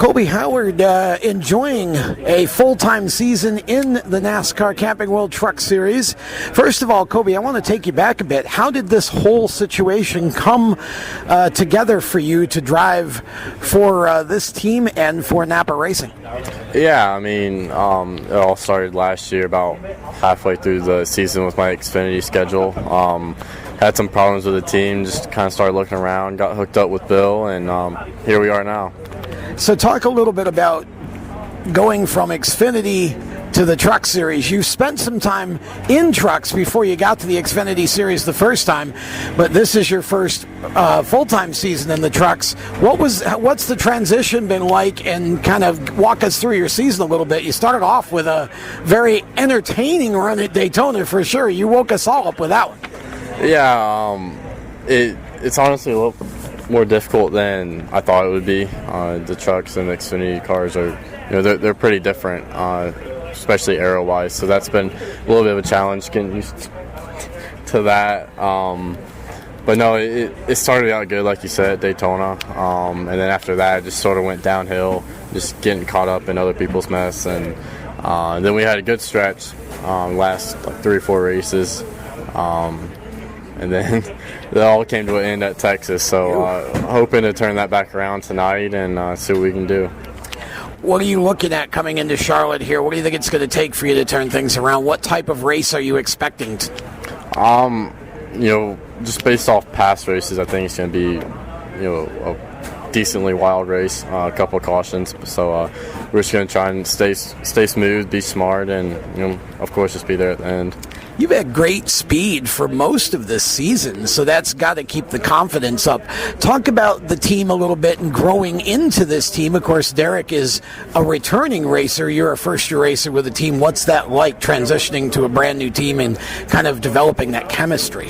Colby Howard enjoying a full-time season in the NASCAR Camping World Truck Series. First of all, Colby, I want to take you back a bit. How did this whole situation come together for you to drive for this team and for Napa Racing? Yeah, I mean, it all started last year, about halfway through the season with my Xfinity schedule. Had some problems with the team, just kind of started looking around, got hooked up with Bill, and here we are now. So talk a little bit about going from Xfinity to the Truck Series. You spent some time in trucks before you got to the Xfinity Series the first time, but this is your first full-time season in the trucks. What's the transition been like, and kind of walk us through your season a little bit? You started off with a very entertaining run at Daytona for sure. You woke us all up with that one. Yeah, it's honestly a little more difficult than I thought it would be. The trucks and the Xfinity cars are, they're pretty different, especially aero-wise. So that's been a little bit of a challenge getting used to that. But no, it started out good, like you said, at Daytona, and then after that, it just sort of went downhill, just getting caught up in other people's mess, and then we had a good stretch, last 3 or 4 races. And then it all came to an end at Texas. So hoping to turn that back around tonight and see what we can do. What are you looking at coming into Charlotte here? What do you think it's going to take for you to turn things around? What type of race are you expecting? Just based off past races, I think it's going to be, a decently wild race, a couple of cautions. So we're just going to try and stay smooth, be smart, and, of course, just be there at the end. You've had great speed for most of this season, so that's got to keep the confidence up. Talk about the team a little bit and growing into this team. Of course, Derek is a returning racer. You're a first-year racer with a team. What's that like, transitioning to a brand-new team and kind of developing that chemistry?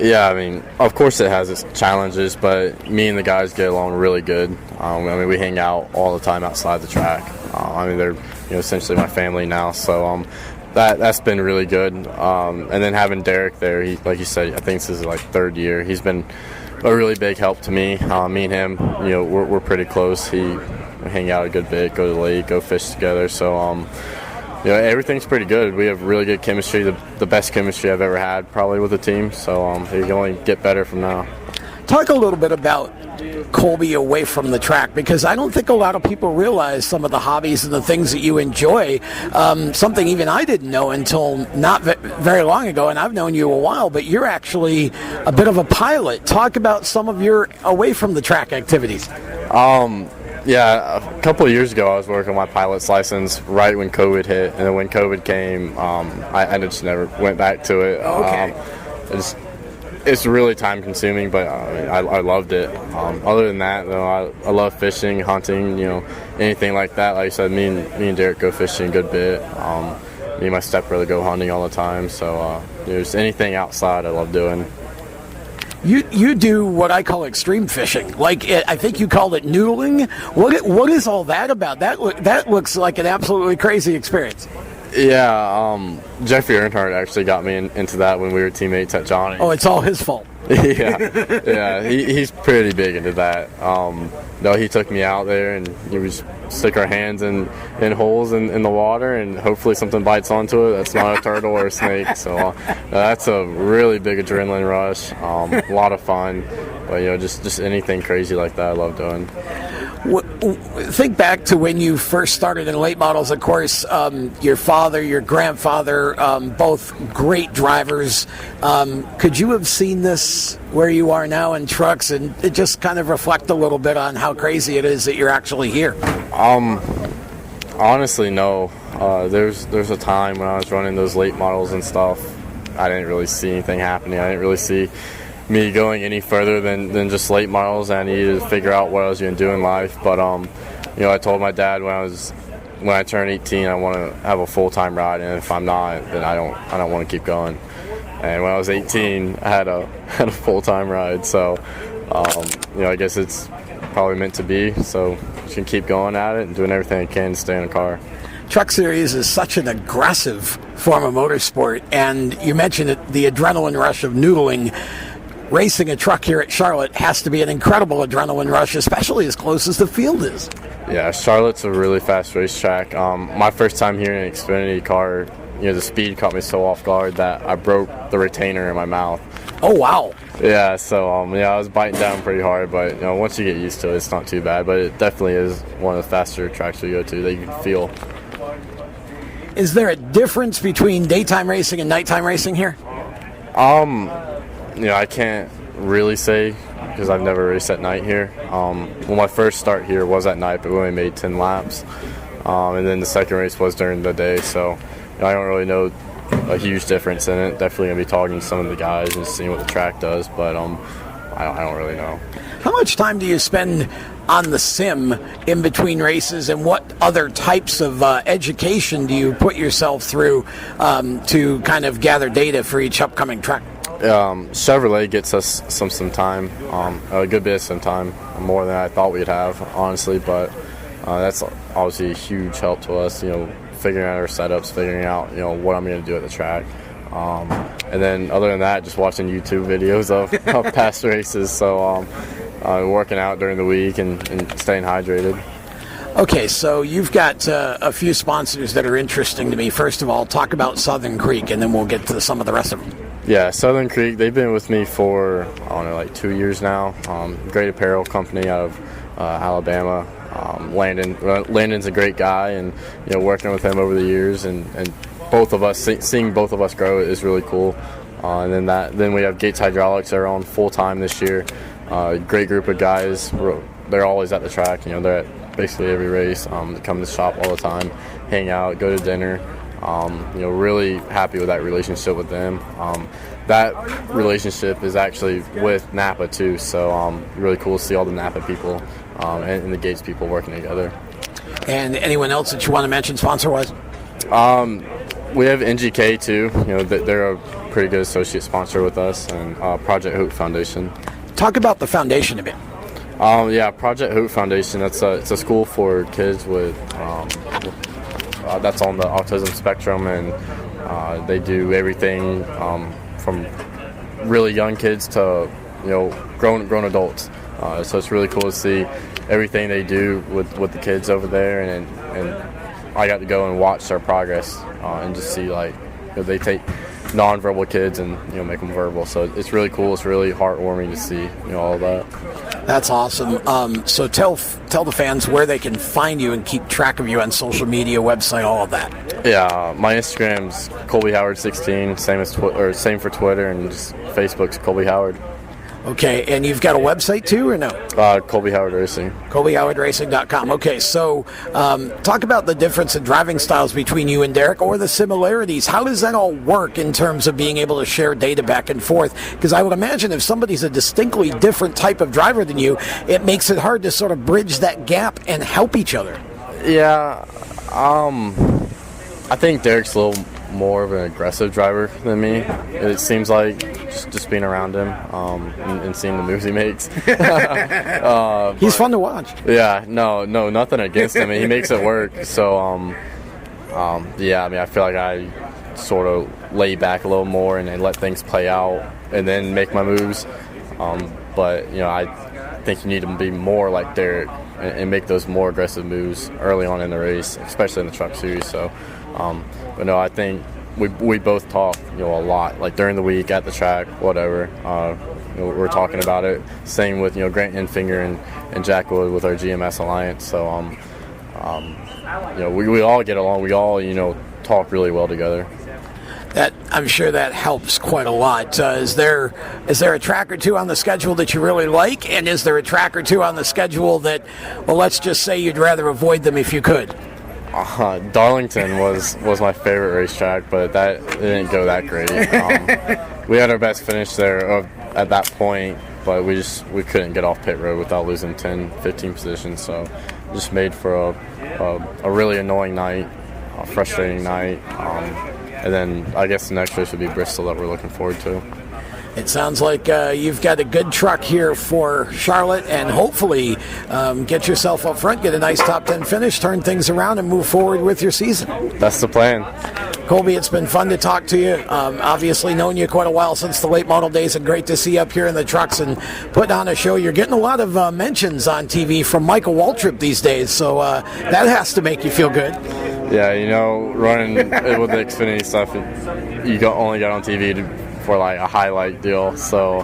Yeah, I mean, of course it has its challenges, but me and the guys get along really good. We hang out all the time outside the track. They're essentially my family now, so that's been really good. And then having Derek there, like you said, I think this is like 3rd year. He's been a really big help to me. Me and him, we're pretty close. We hang out a good bit, go to the lake, go fish together. So everything's pretty good. We have really good chemistry, the best chemistry I've ever had probably with the team. So it can only get better from now. Talk a little bit about Colby away from the track, because I don't think a lot of people realize some of the hobbies and the things that you enjoy. Something even I didn't know until not very long ago, and I've known you a while, but you're actually a bit of a pilot. Talk about some of your away from the track activities. Yeah, a couple of years ago I was working on my pilot's license right when COVID hit, and then when COVID came, I just never went back to it. Okay. It's really time consuming, but I loved it. Other than that, though, I love fishing, hunting, anything like that. Like I said, me and Derek go fishing a good bit. Me and my stepbrother go hunting all the time. So just anything outside I love doing. You do what I call extreme fishing. I think you called it noodling. What is all that about? That looks like an absolutely crazy experience. Yeah, Jeffrey Earnhardt actually got me into that when we were teammates at Johnny. Oh, it's all his fault. Yeah, he's pretty big into that. No, he took me out there, and we just stick our hands in holes in the water, and hopefully something bites onto it. That's not a turtle or a snake. So that's a really big adrenaline rush. A lot of fun, but just anything crazy like that I love doing. Think back to when you first started in late models. Of course, your father, your grandfather, both great drivers. Could you have seen this where you are now in trucks, and it just kind of reflect a little bit on how crazy it is that you're actually here? Honestly, no. There's a time when I was running those late models and stuff, I didn't really see anything happening. I didn't really see me going any further than just late models. I needed to figure out what I was going to do in life. But I told my dad when I turned 18, I want to have a full-time ride, and if I'm not, then I don't want to keep going. And when I was 18, I had a full-time ride. So I guess it's probably meant to be. So just gonna keep going at it and doing everything I can to stay in a car. Truck Series is such an aggressive form of motorsport, and you mentioned it, the adrenaline rush of noodling. Racing a truck here at Charlotte has to be an incredible adrenaline rush, especially as close as the field is. Yeah, Charlotte's a really fast racetrack. My first time here in an Xfinity car, the speed caught me so off guard that I broke the retainer in my mouth. Oh, wow. Yeah, so I was biting down pretty hard, but once you get used to it, it's not too bad. But it definitely is one of the faster tracks we go to that you can feel. Is there a difference between daytime racing and nighttime racing here? I can't really say because I've never raced at night here. Well, my first start here was at night, but we only made 10 laps. And then the second race was during the day, so I don't really know a huge difference in it. Definitely going to be talking to some of the guys and seeing what the track does, but I don't really know. How much time do you spend on the sim in between races, and what other types of education do you put yourself through to kind of gather data for each upcoming track? Chevrolet gets us some time, a good bit of some time, more than I thought we'd have, honestly, but that's obviously a huge help to us, figuring out our setups, figuring out, what I'm going to do at the track. And then other than that, just watching YouTube videos of past races, so working out during the week and staying hydrated. Okay, so you've got a few sponsors that are interesting to me. First of all, talk about Southern Creek, and then we'll get to some of the rest of them. Yeah, Southern Creek, they've been with me for, 2 years now. Great apparel company out of Alabama. Landon's a great guy, and working with him over the years, and both of us, seeing both of us grow is really cool. And then we have Gates Hydraulics. They're on full time this year. Great group of guys. They're always at the track. They're at basically every race. They come to the shop all the time, hang out, go to dinner. Really happy with that relationship with them. That relationship is actually with Napa too, so really cool to see all the Napa people and the Gates people working together. And anyone else that you want to mention sponsor-wise? We have NGK too. They're a pretty good associate sponsor with us, and Project Hope Foundation. Talk about the foundation a bit. Project Hope Foundation. It's a school for kids with that's on the autism spectrum, and they do everything from really young kids to grown adults. So it's really cool to see everything they do with the kids over there, and I got to go and watch their progress and just see they take nonverbal kids and make them verbal. So it's really cool. It's really heartwarming to see all of that. That's awesome. So tell the fans where they can find you and keep track of you on social media, website, all of that. Yeah, my Instagram's Colby Howard 16, same for Twitter, and just Facebook's Colby Howard. Okay, and you've got a website too, or no? Colby Howard Racing. ColbyHowardRacing.com. Okay, so talk about the difference in driving styles between you and Derek, or the similarities. How does that all work in terms of being able to share data back and forth? Because I would imagine if somebody's a distinctly different type of driver than you, it makes it hard to sort of bridge that gap and help each other. Yeah, I think Derek's a little more of an aggressive driver than me. It seems like just being around him and seeing the moves he makes. He's fun to watch. Yeah, no, nothing against him. He makes it work. So, I feel like I sort of lay back a little more and let things play out and then make my moves. But I think you need to be more like Derek and make those more aggressive moves early on in the race, especially in the truck series. So, but no, I think we both talk, a lot, like during the week, at the track, whatever. We're talking about it. Same with, Grant Enfinger and Jack Wood with our GMS Alliance. So, we all get along. We all, talk really well together. That, I'm sure that helps quite a lot. Is there a track or two on the schedule that you really like? And is there a track or two on the schedule that, well, let's just say you'd rather avoid them if you could? Darlington was my favorite racetrack, but it didn't go that great. We had our best finish there at that point, but we couldn't get off pit road without losing 10, 15 positions. So just made for a really annoying night, a frustrating night. And then I guess the next race would be Bristol that we're looking forward to. It sounds like you've got a good truck here for Charlotte, and hopefully get yourself up front, get a nice top 10 finish, turn things around, and move forward with your season. That's the plan. Colby, it's been fun to talk to you. Obviously, known you quite a while since the late model days, and great to see you up here in the trucks and put on a show. You're getting a lot of mentions on TV from Michael Waltrip these days, so that has to make you feel good. Yeah, you know, running with the Xfinity stuff, only got on TV for like a highlight deal, so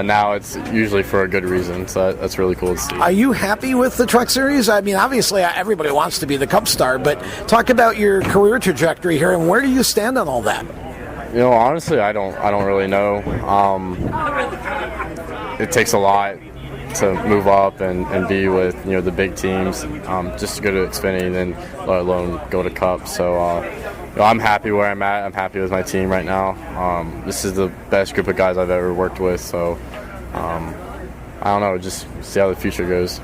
now it's usually for a good reason, so that's really cool to see. Are you happy with the Truck Series? I mean, obviously everybody wants to be the Cup star, but talk about your career trajectory here, and where do you stand on all that? You know, honestly, I don't really know. It takes a lot to move up and be with, you know, the big teams, just to go to Xfinity and then let alone go to Cup. So you know, I'm happy where I'm at. I'm happy with my team right now. This is the best group of guys I've ever worked with, so I don't know, just see how the future goes.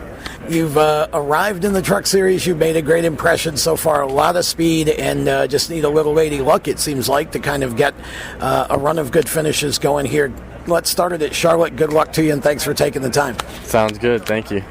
You've arrived in the Truck Series. You've made a great impression so far. A lot of speed, and just need a little lady luck, it seems like, to kind of get a run of good finishes going here. Let's start it at Charlotte. Good luck to you, and thanks for taking the time. Sounds good. Thank you.